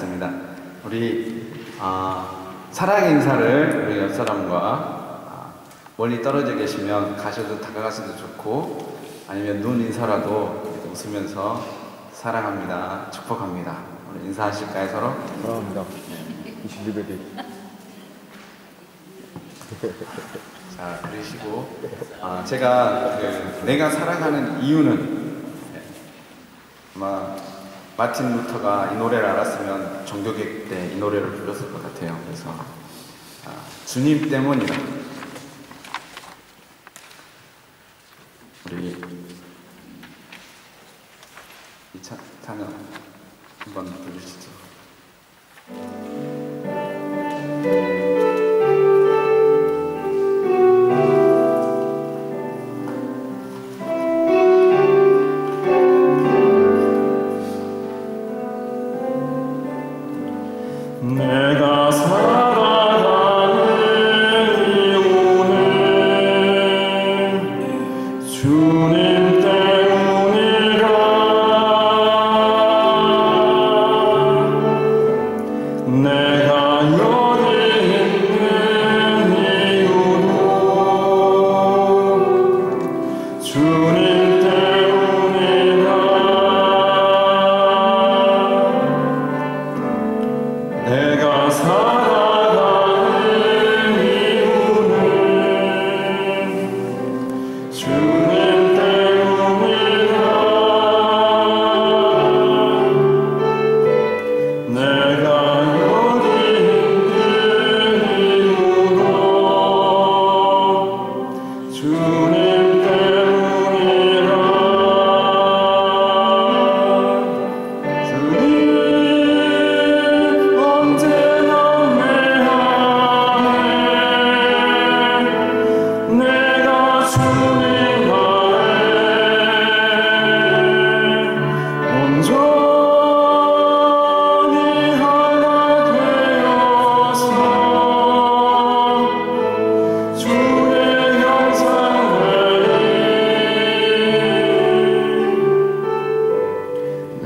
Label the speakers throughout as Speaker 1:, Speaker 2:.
Speaker 1: 하겠습니다. 우리 사랑의 인사를 우리 옆 사람과 멀리 떨어져 계시면 가셔도 다가가셔도 좋고, 아니면 눈 인사라도 웃으면서 사랑합니다, 축복합니다. 우리 인사하실까요, 서로?
Speaker 2: 사랑합니다. 21일.
Speaker 1: 자, 그러시고 제가 내가 사랑하는 이유는, 아마 마틴 루터가 이 노래를 알았으면 종교개혁 때 이 노래를 불렀을 것 같아요. 그래서 주님 때문이다. 우리 이 찬양 한번 부르시죠.
Speaker 3: 내가 살아가는 이유는 주님 때문이라. 내가 여기 있는 이유도 주님 때문이라. 내가 살아가는 이유는 주님 때문이라. 내가 여기 있는 이유도 주님 때문이라. 주님 언제나 내 안에 내가 주님 안에 온전히 하나 되어서 주의 형상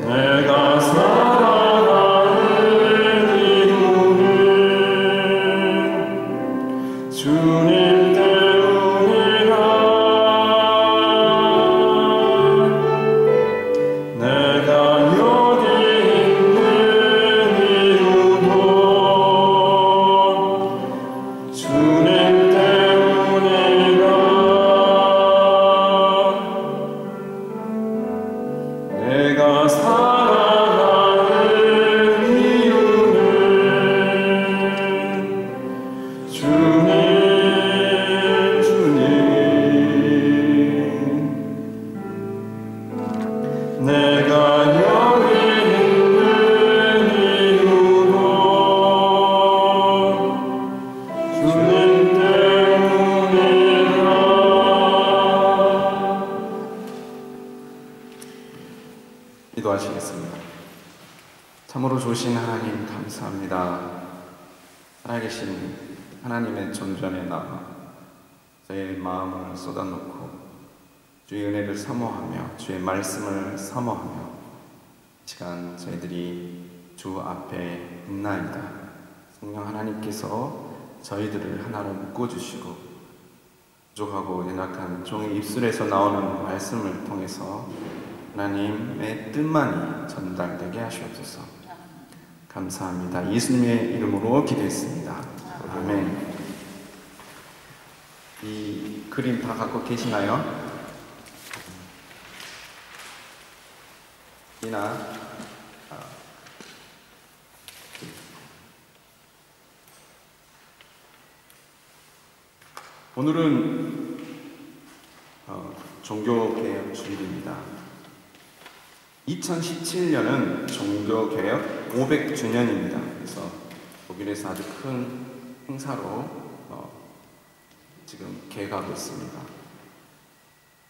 Speaker 3: 내가 살아가는 이유는 주님 때문이라. 내가 여기 있는 이유도 주님 때문이라. 내가 살아가는 이유는 주님, 주님. 내가 여기 있는 이유도 주님 때문이라.
Speaker 1: 기도하시겠습니다. 참으로 좋으신 하나님 감사합니다. 살아계신 하나님의 존전에 나와 저의 마음을 쏟아놓고 주의 은혜를 사모하며 주의 말씀을 사모하며 이 시간 저희들이 주 앞에 있나이다. 성령 하나님께서 저희들을 하나로 묶어주시고 부족하고 연약한 종의 입술에서 나오는 말씀을 통해서 하나님의 뜻만이 전달되게 하시옵소서. 감사합니다. 예수님의 이름으로 기도했습니다. 아멘. 이 그림 다 갖고 계시나요? 이나 오늘은 종교개혁 주일입니다. 2017년은 종교개혁 500주년입니다. 그래서 독일에서 아주 큰 행사로 지금 계획하고 있습니다.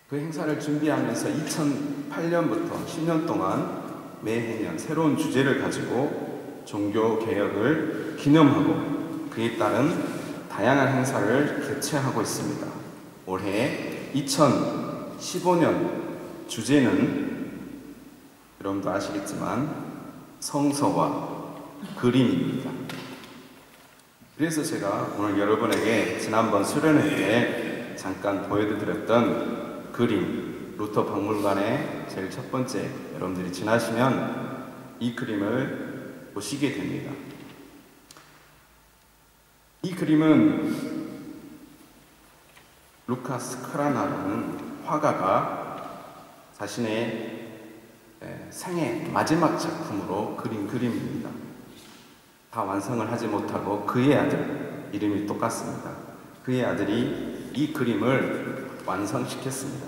Speaker 1: 그 행사를 준비하면서 2008년부터 10년 동안 매해년 새로운 주제를 가지고 종교개혁을 기념하고 그에 따른 다양한 행사를 개최하고 있습니다. 올해 2015년 주제는 여러분도 아시겠지만 성서와 그림입니다. 그래서 제가 오늘 여러분에게 지난번 수련회 때 잠깐 보여드렸던 그림, 루터 박물관의 제일 첫 번째, 여러분들이 지나시면 이 그림을 보시게 됩니다. 이 그림은 루카스 크라나라는 화가가 자신의 생애 마지막 작품으로 그린 그림입니다. 다 완성을 하지 못하고 그의 아들, 이름이 똑같습니다. 그의 아들이 이 그림을 완성시켰습니다.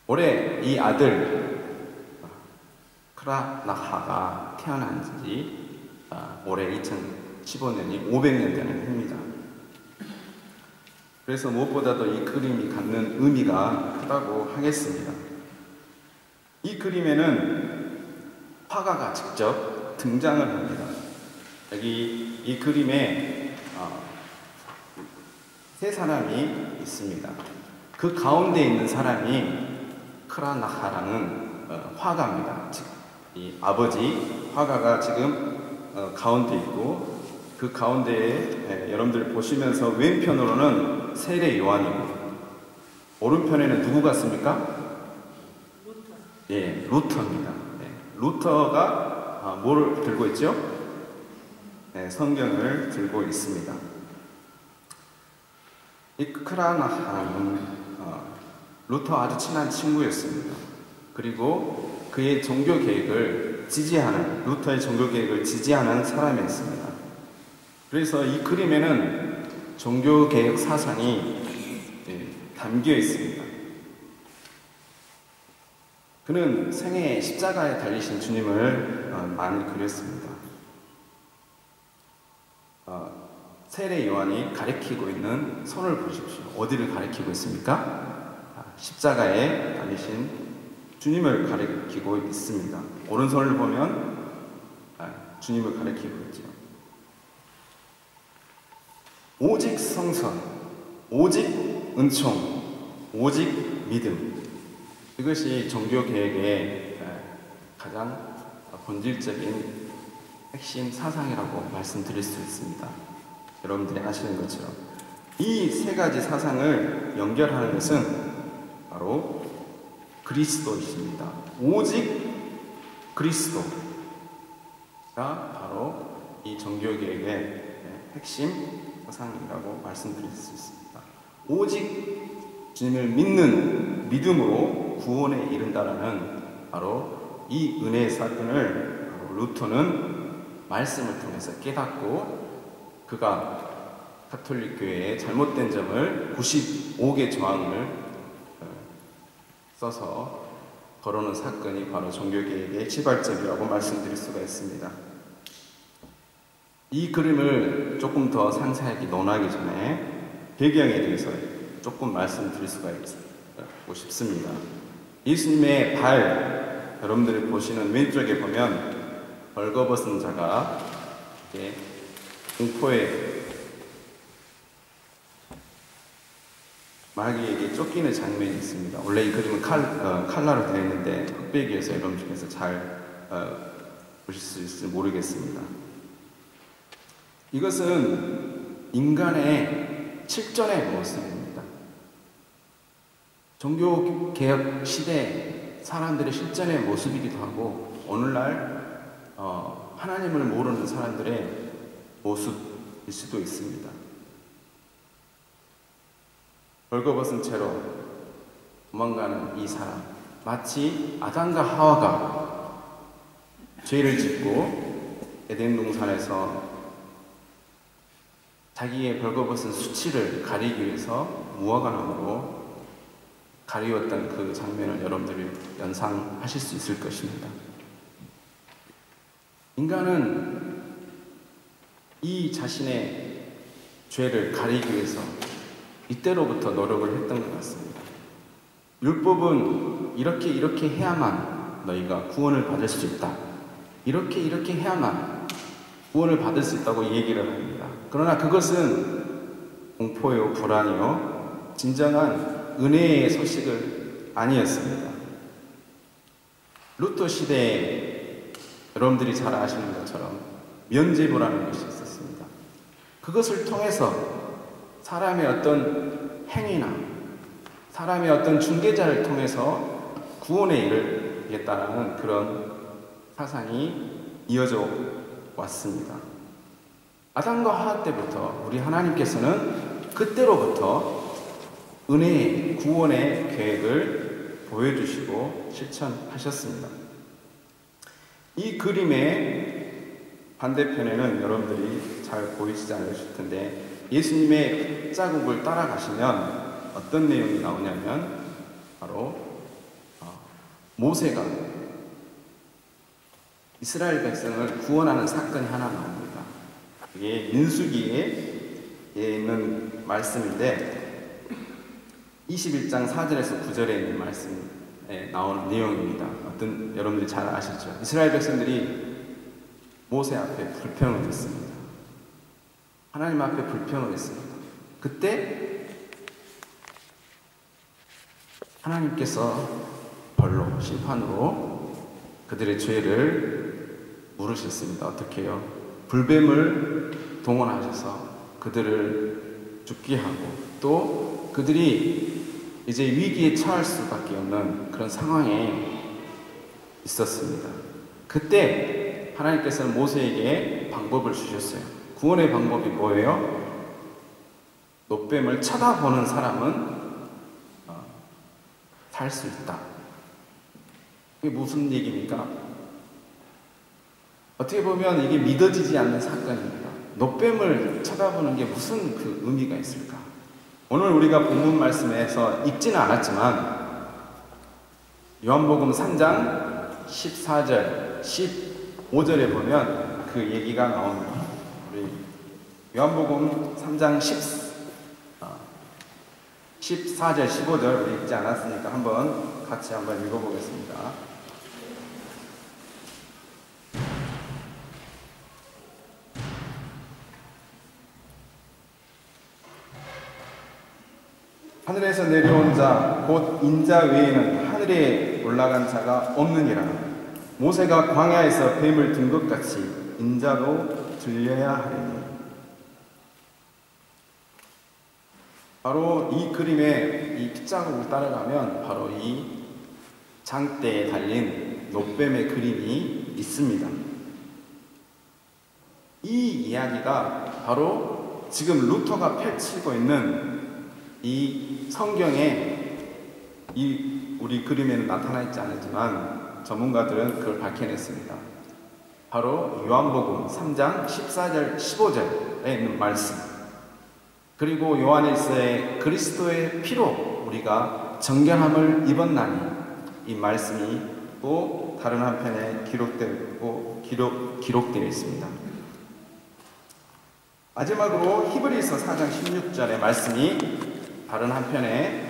Speaker 1: 올해 이 아들 크라나하가 태어난 지 올해 2015년이 500년 되는 해입니다. 그래서 무엇보다도 이 그림이 갖는 의미가 크다고 하겠습니다. 이 그림에는 화가가 직접 등장을 합니다. 여기 이 그림에 세 사람이 있습니다. 그 가운데 있는 사람이 크라나하라는 화가입니다. 즉, 이 아버지 화가가 지금 가운데 있고, 그 가운데에 여러분들 보시면서 왼편으로는 세례 요한이고, 오른편에는 누구 같습니까? 예, 루터입니다. 네, 루터가 뭘 들고 있죠? 네, 성경을 들고 있습니다. 이 크라나하는 루터 아주 친한 친구였습니다. 그리고 그의 종교 계획을 지지하는, 루터의 종교 계획을 지지하는 사람이었습니다. 그래서 이 그림에는 종교 개혁 사상이 담겨 있습니다. 그는 생애에 십자가에 달리신 주님을 많이 그렸습니다. 세례 요한이 가리키고 있는 손을 보십시오. 어디를 가리키고 있습니까? 십자가에 달리신 주님을 가리키고 있습니다. 오른손을 보면 주님을 가리키고 있죠. 오직 성선, 오직 은총, 오직 믿음. 이것이 종교 개혁의 가장 본질적인 핵심 사상이라고 말씀드릴 수 있습니다. 여러분들이 아시는 것처럼 이 세 가지 사상을 연결하는 것은 바로 그리스도이십니다. 오직 그리스도가 바로 이 종교개혁의 핵심 사상이라고 말씀드릴 수 있습니다. 오직 주님을 믿는 믿음으로 구원에 이른다라는 바로 이 은혜의 사건을 루터는 말씀을 통해서 깨닫고, 그가 가톨릭 교회의 잘못된 점을 95개 조항을 써서 걸어놓은 사건이 바로 종교개혁의 시발점이라고 말씀드릴 수가 있습니다. 이 그림을 조금 더 상세하게 논하기 전에 배경에 대해서 조금 말씀드릴 수가 있고 싶습니다. 예수님의 발, 여러분들이 보시는 왼쪽에 보면 벌거벗은 자가 이렇게 공포에 마귀에게 쫓기는 장면이 있습니다. 원래 이 그림은 칼라로 되어 있는데 흑백이어서 여러분 중에서 잘 보실 수 있을지 모르겠습니다. 이것은 인간의 실존의 모습입니다. 종교개혁 시대 사람들의 실존의 모습이기도 하고, 오늘날 하나님을 모르는 사람들의 모습일 수도 있습니다. 벌거벗은 채로 도망가는 이 사람, 마치 아담과 하와가 죄를 짓고 에덴 동산에서 자기의 벌거벗은 수치를 가리기 위해서 무화과나무로 가리웠던 그 장면을 여러분들이 연상하실 수 있을 것입니다. 인간은 이 자신의 죄를 가리기 위해서 이때로부터 노력을 했던 것 같습니다. 율법은 이렇게 해야만 너희가 구원을 받을 수 있다. 이렇게 해야만 구원을 받을 수 있다고 얘기를 합니다. 그러나 그것은 공포요, 불안이요, 진정한 은혜의 소식을 아니었습니다. 루터 시대에 여러분들이 잘 아시는 것처럼 면죄부라는 것이 있었습니다. 그것을 통해서 사람의 어떤 행위나 사람의 어떤 중개자를 통해서 구원에 이르겠다라는 그런 사상이 이어져 왔습니다. 아담과 하와 때부터 우리 하나님께서는 그때로부터 은혜의 구원의 계획을 보여주시고 실천하셨습니다. 이 그림의 반대편에는 여러분들이 잘 보이시지 않으실 텐데 예수님의 자국을 따라가시면 어떤 내용이 나오냐면 바로 모세가 이스라엘 백성을 구원하는 사건이 하나 나옵니다. 이게 민수기에 있는 말씀인데 21장 4절에서 9절에 있는 말씀에 나오는 내용입니다. 어떤 여러분들이 잘 아시죠? 이스라엘 백성들이 모세 앞에 불평을 했습니다. 하나님 앞에 불평을 했습니다. 그때 하나님께서 벌로 심판으로 그들의 죄를 물으셨습니다. 어떻게 해요? 불뱀을 동원하셔서 그들을 죽게 하고 또 그들이 이제 위기에 처할 수밖에 없는 그런 상황에 있었습니다. 그때 하나님께서는 모세에게 방법을 주셨어요. 구원의 방법이 뭐예요? 놋뱀을 쳐다보는 사람은 살 수 있다. 이게 무슨 얘기입니까? 어떻게 보면 이게 믿어지지 않는 사건입니다. 놋뱀을 쳐다보는 게 무슨 그 의미가 있을까? 오늘 우리가 본문 말씀에서 읽지는 않았지만 요한복음 3장 14절, 15절에 보면 그 얘기가 나옵니다. 우리 요한복음 3장 14절, 15절 우리 읽지 않았으니까 같이 한번 읽어보겠습니다. 하늘에서 내려온 자, 곧 인자 외에는 하늘에 올라간 자가 없느니라. 모세가 광야에서 뱀을 든 것 같이 인자도 들려야 하리니. 바로 이 그림의 이 핏자국을 따라가면 바로 이 장대에 달린 놋뱀의 그림이 있습니다. 이 이야기가 바로 지금 루터가 펼치고 있는 이 성경에 이 우리 그림에는 나타나 있지 않지만 전문가들은 그걸 밝혀냈습니다. 바로 요한복음 3장 14절 15절에 있는 말씀, 그리고 요한일서의 그리스도의 피로 우리가 정결함을 입었나니, 이 말씀이 또 다른 한편에 기록되어 있습니다. 마지막으로 히브리서 4장 16절의 말씀이 다른 한편에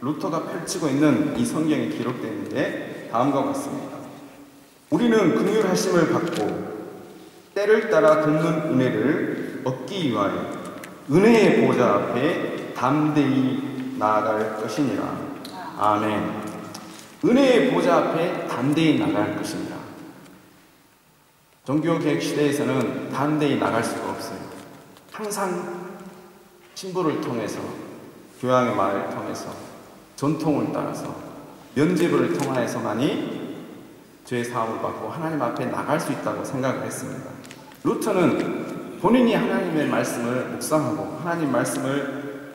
Speaker 1: 루터가 펼치고 있는 이 성경에 기록되어 있는데 다음과 같습니다. 우리는 긍휼하심을 받고 때를 따라 돕는 은혜를 얻기 위하여 은혜의 보좌 앞에 담대히 나아갈 것이니라. 아멘. 은혜의 보좌 앞에 담대히 나아갈 것이니라. 종교개혁 시대에서는 담대히 나갈 수가 없어요. 항상 신부를 통해서, 교양의 말을 통해서, 전통을 따라서, 면죄부를 통하여서만이 죄 사함을 받고 하나님 앞에 나갈 수 있다고 생각을 했습니다. 루터는 본인이 하나님의 말씀을 묵상하고 하나님 말씀을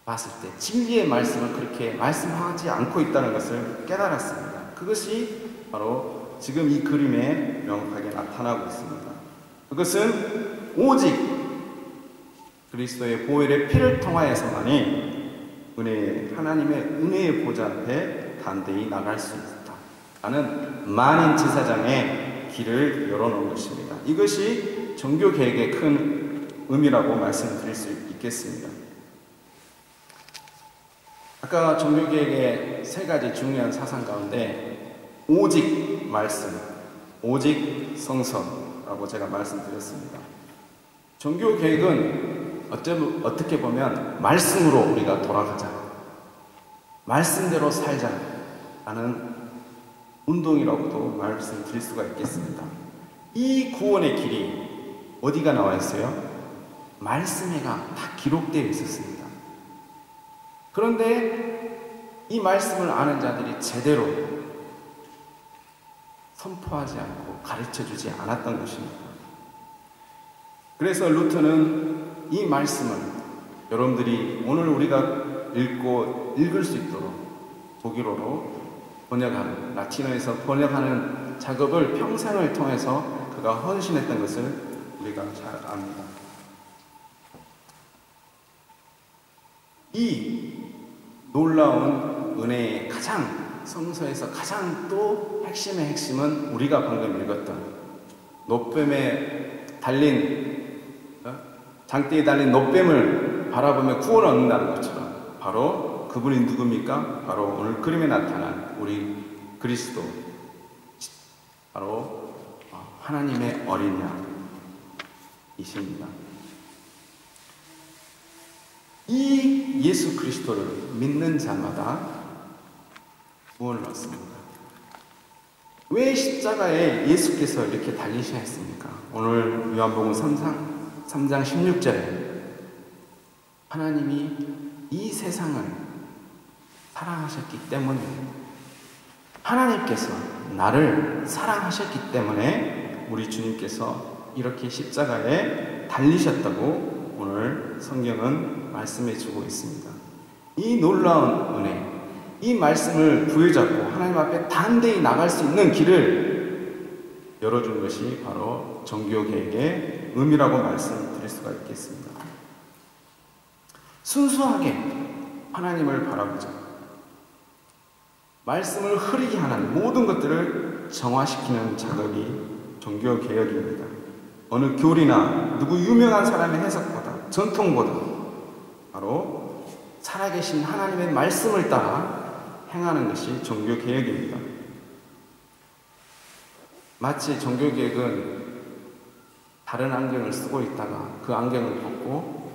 Speaker 1: 봤을 때 진리의 말씀을 그렇게 말씀하지 않고 있다는 것을 깨달았습니다. 그것이 바로 지금 이 그림에 명확하게 나타나고 있습니다. 그것은 오직 그리스도의 보혈의 피를 통하여서만이 하나님의 은혜의 보좌 앞에 담대히 나갈 수 있다 라는 만인 제사장의 길을 열어놓은 것입니다. 이것이 종교개혁의 큰 의미라고 말씀드릴 수 있겠습니다. 아까 종교개혁의 세 가지 중요한 사상 가운데 오직 말씀, 오직 성서라고 제가 말씀드렸습니다. 종교개혁은 어떻게 보면 말씀으로 우리가 돌아가자, 말씀대로 살자 라는 운동이라고도 말씀드릴 수가 있겠습니다. 이 구원의 길이 어디가 나와 있어요? 말씀에가 다 기록되어 있었습니다. 그런데 이 말씀을 아는 자들이 제대로 선포하지 않고 가르쳐주지 않았던 것입니다. 그래서 루터는 이 말씀을 여러분들이 오늘 우리가 읽을 수 있도록 독일어로 번역하는, 라틴어에서 번역하는 작업을 평생을 통해서 그가 헌신했던 것을 우리가 잘 압니다. 이 놀라운 은혜의 가장, 성서에서 가장 또 핵심의 핵심은 우리가 방금 읽었던 노뱀에 달린, 장대에 달린 노뱀을 바라보며 구원을 얻는다는 것처럼 바로 그분이 누굽니까? 바로 오늘 그림에 나타난 우리 그리스도, 바로 하나님의 어린 양이십니다. 이 예수 그리스도를 믿는 자마다 구원을 얻습니다. 왜 십자가에 예수께서 이렇게 달리셔야 했습니까? 오늘 요한복음 3장 16절에 하나님이 이 세상을 사랑하셨기 때문에, 하나님께서 나를 사랑하셨기 때문에 우리 주님께서 이렇게 십자가에 달리셨다고 오늘 성경은 말씀해 주고 있습니다. 이 놀라운 은혜, 이 말씀을 부여잡고 하나님 앞에 담대히 나갈 수 있는 길을 열어준 것이 바로 종교개혁의 의미라고 말씀드릴 수가 있겠습니다. 순수하게 하나님을 바라보자. 말씀을 흐리게 하는 모든 것들을 정화시키는 작업이 종교개혁입니다. 어느 교리나 누구 유명한 사람의 해석보다, 전통보다 바로 살아계신 하나님의 말씀을 따라 행하는 것이 종교개혁입니다. 마치 종교개혁은 다른 안경을 쓰고 있다가 그 안경을 벗고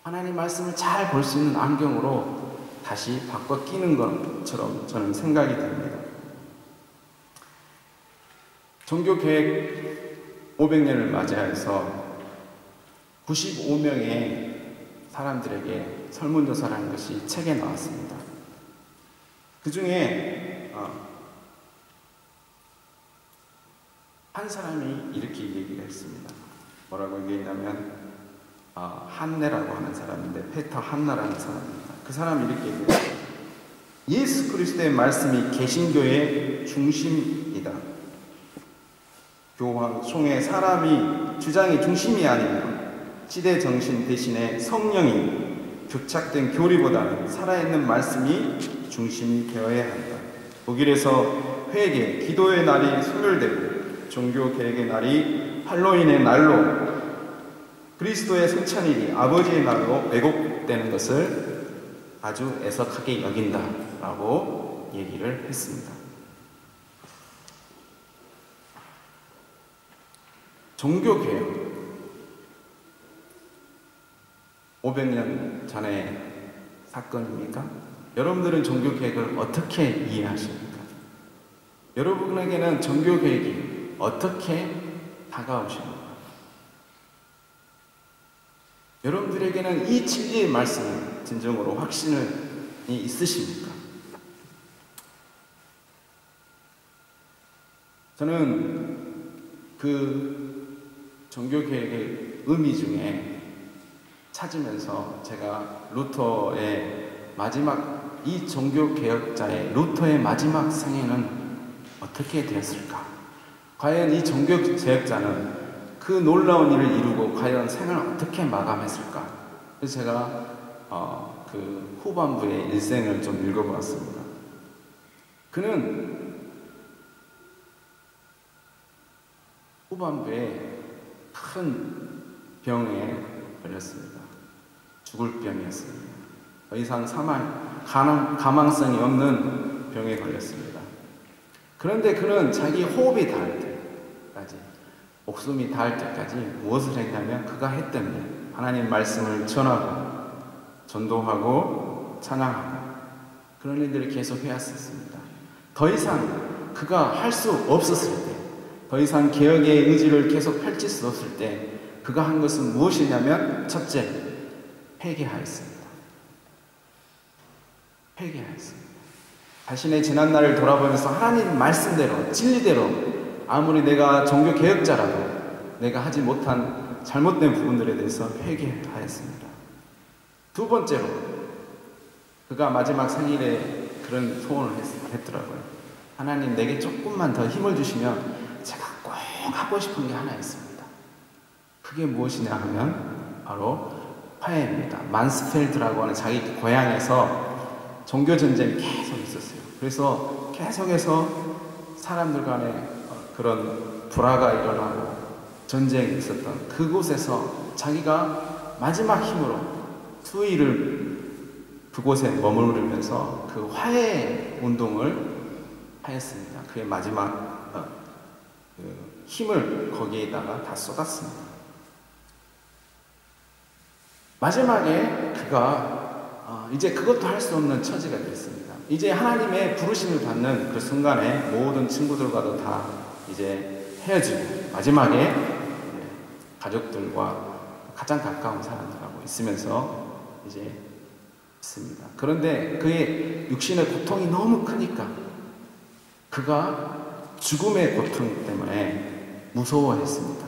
Speaker 1: 하나님 말씀을 잘 볼 수 있는 안경으로 다시 바꿔 끼는 것처럼 저는 생각이 듭니다. 종교개혁 500년을 맞이해서 95명의 사람들에게 설문조사라는 것이 책에 나왔습니다. 그 중에 한 사람이 이렇게 얘기를 했습니다. 뭐라고 얘기했냐면 한네라고 하는 사람인데, 페터 한나라는 사람입니다. 그 사람이 이렇게 얘기했어요. 예수 그리스도의 말씀이 개신교의 중심이다. 교황총회 사람이 주장이 중심이 아니며 시대 정신 대신에 성령이 교착된 교리보다는 살아있는 말씀이 중심이 되어야 한다. 독일에서 회개, 기도의 날이 소멸되고 종교개혁의 날이 할로윈의 날로, 그리스도의 성찬일이 아버지의 날로 왜곡되는 것을 아주 애석하게 여긴다라고 얘기를 했습니다. 종교개혁 500년 전의 사건입니까? 여러분들은 종교개혁을 어떻게 이해하십니까? 여러분에게는 종교개혁이 어떻게 다가오십니까? 여러분들에게는 이 진리의 말씀에 진정으로 확신이 있으십니까? 저는 그 종교개혁의 의미 중에 찾으면서 제가 루터의 마지막, 이 종교개혁자의 루터의 마지막 생애는 어떻게 되었을까? 과연 이 종교개혁자는 그 놀라운 일을 이루고 과연 생을 어떻게 마감했을까? 그래서 제가 그 후반부의 일생을 좀 읽어보았습니다. 그는 후반부에 큰 병에 걸렸습니다. 죽을 병이었습니다. 더 이상 가망성이 없는 병에 걸렸습니다. 그런데 그는 자기 호흡이 닿을 때까지, 목숨이 닿을 때까지 무엇을 했냐면 그가 했던 일, 하나님 말씀을 전하고 전도하고 찬양하고 그런 일들을 계속 해왔었습니다. 더 이상 그가 할 수 없었을 때, 더 이상 개혁의 의지를 계속 펼칠 수 없을 때 그가 한 것은 무엇이냐면 첫째, 회개하였습니다. 회개하였습니다. 자신의 지난날을 돌아보면서 하나님 말씀대로, 진리대로 아무리 내가 종교개혁자라도 내가 하지 못한 잘못된 부분들에 대해서 회개하였습니다. 두 번째로 그가 마지막 생일에 그런 소원을 했더라고요. 하나님, 내게 조금만 더 힘을 주시면 제가 꼭 하고 싶은 게 하나 있습니다. 그게 무엇이냐 하면 바로 화해입니다. 만스펠드라고 하는 자기 고향에서 종교전쟁이 계속 있었어요. 그래서 계속해서 사람들 간에 그런 불화가 일어나고 전쟁이 있었던 그곳에서 자기가 마지막 힘으로 수일을 그곳에 머무르면서 그 화해 운동을 하였습니다. 그의 마지막 힘을 거기에다가 다 쏟았습니다. 마지막에 그가 이제 그것도 할 수 없는 처지가 됐습니다. 이제 하나님의 부르심을 받는 그 순간에 모든 친구들과도 다 이제 헤어지고 마지막에 가족들과 가장 가까운 사람들하고 있으면서 이제 있습니다. 그런데 그의 육신의 고통이 너무 크니까 그가 죽음의 고통 때문에 무서워했습니다.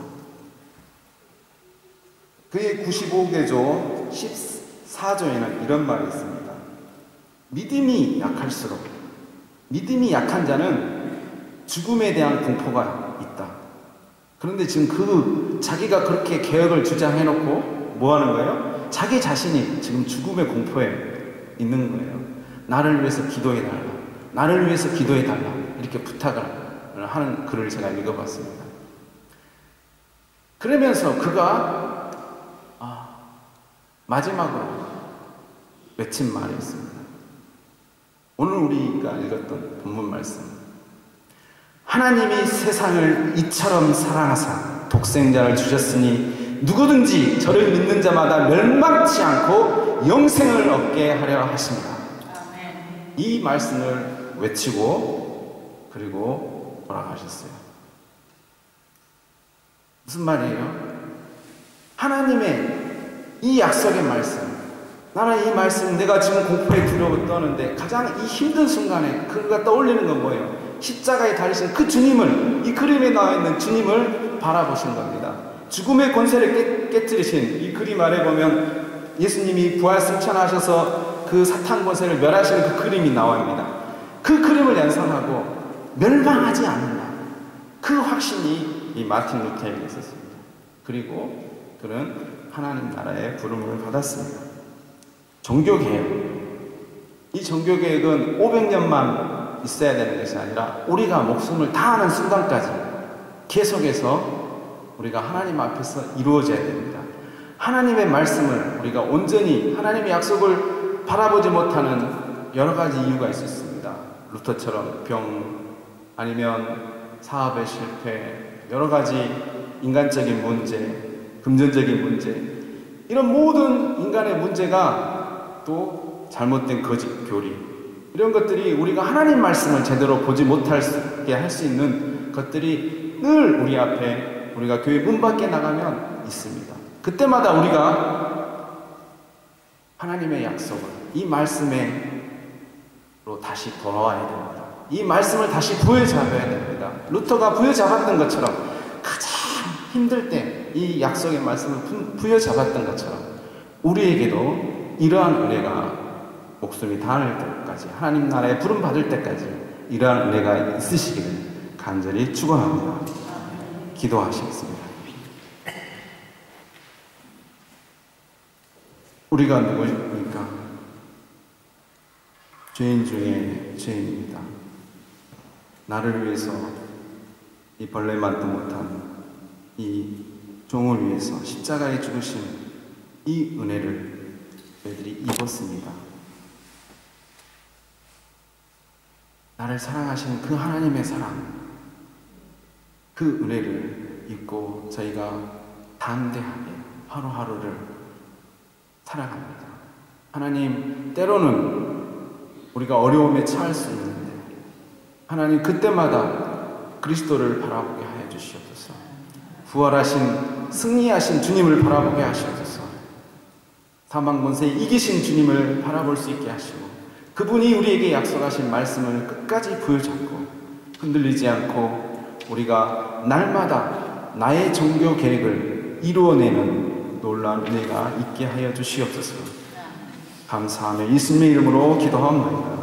Speaker 1: 그의 95개조 14조에는 이런 말이 있습니다. 믿음이 약할수록, 믿음이 약한 자는 죽음에 대한 공포가 있다. 그런데 지금 자기가 그렇게 개혁을 주장해놓고 뭐 하는 거예요? 자기 자신이 지금 죽음의 공포에 있는 거예요. 나를 위해서 기도해달라. 나를 위해서 기도해달라. 이렇게 부탁을 하는 글을 제가 읽어봤습니다. 그러면서 그가 마지막으로 외친 말이 있습니다. 오늘 우리가 읽었던 본문 말씀. 하나님이 세상을 이처럼 사랑하사 독생자를 주셨으니 누구든지 저를 믿는 자마다 멸망치 않고 영생을 얻게 하려 하십니다. 이 말씀을 외치고 그리고 돌아가셨어요. 무슨 말이에요? 하나님의 이 약속의 말씀, 나는 이 말씀, 내가 지금 공포에 두려워 떠는데 가장 이 힘든 순간에 그가 떠올리는 건 뭐예요? 십자가에 달리신 그 주님을, 이 그림에 나와 있는 주님을 바라보신 겁니다. 죽음의 권세를 깨뜨리신 이 그림 아래 보면 예수님이 부활 승천하셔서 그 사탄 권세를 멸하시는 그 그림이 나옵니다. 그 그림을 연상하고 멸망하지 않는다. 그 확신이 이 마틴 루터에게 있었습니다. 그리고 그는 하나님 나라의 부름을 받았습니다. 종교개혁. 이 종교개혁은 500년만 있어야 되는 것이 아니라 우리가 목숨을 다하는 순간까지 계속해서 우리가 하나님 앞에서 이루어져야 됩니다. 하나님의 말씀을 우리가 온전히 하나님의 약속을 바라보지 못하는 여러 가지 이유가 있을 수 있습니다. 루터처럼 병, 아니면 사업의 실패, 여러 가지 인간적인 문제, 금전적인 문제, 이런 모든 인간의 문제가 또 잘못된 거짓 교리, 이런 것들이 우리가 하나님 말씀을 제대로 보지 못하게 할 수 있는 것들이 늘 우리 앞에, 우리가 교회 문 밖에 나가면 있습니다. 그때마다 우리가 하나님의 약속을, 이 말씀으로 다시 돌아와야 됩니다. 이 말씀을 다시 부여잡아야 됩니다. 루터가 부여잡았던 것처럼 가장 힘들 때 이 약속의 말씀을 부여잡았던 것처럼 우리에게도 이러한 은혜가 목숨이 닿을 때까지, 하나님 나라에 부름 받을 때까지 이러한 은혜가 있으시기를 간절히 축원합니다. 기도하시겠습니다. 우리가 누구입니까? 죄인 중에 죄인입니다. 나를 위해서 이 벌레만도 못한 이 종을 위해서 십자가에 죽으신 이 은혜를 저희들이 입었습니다. 나를 사랑하시는 그 하나님의 사랑, 그 은혜를 입고 저희가 담대하게 하루하루를 살아갑니다. 하나님, 때로는 우리가 어려움에 처할 수 있는데 하나님 그때마다 그리스도를 바라보게 하여 주시옵소서. 부활하신 승리하신 주님을 바라보게 하시옵소서. 사망 권세에 이기신 주님을 바라볼 수 있게 하시고 그분이 우리에게 약속하신 말씀을 끝까지 부여잡고 흔들리지 않고 우리가 날마다 나의 종교 계획을 이루어내는 놀라운 은혜가 있게 하여 주시옵소서. 감사하며 예수님의 이름으로 기도합니다.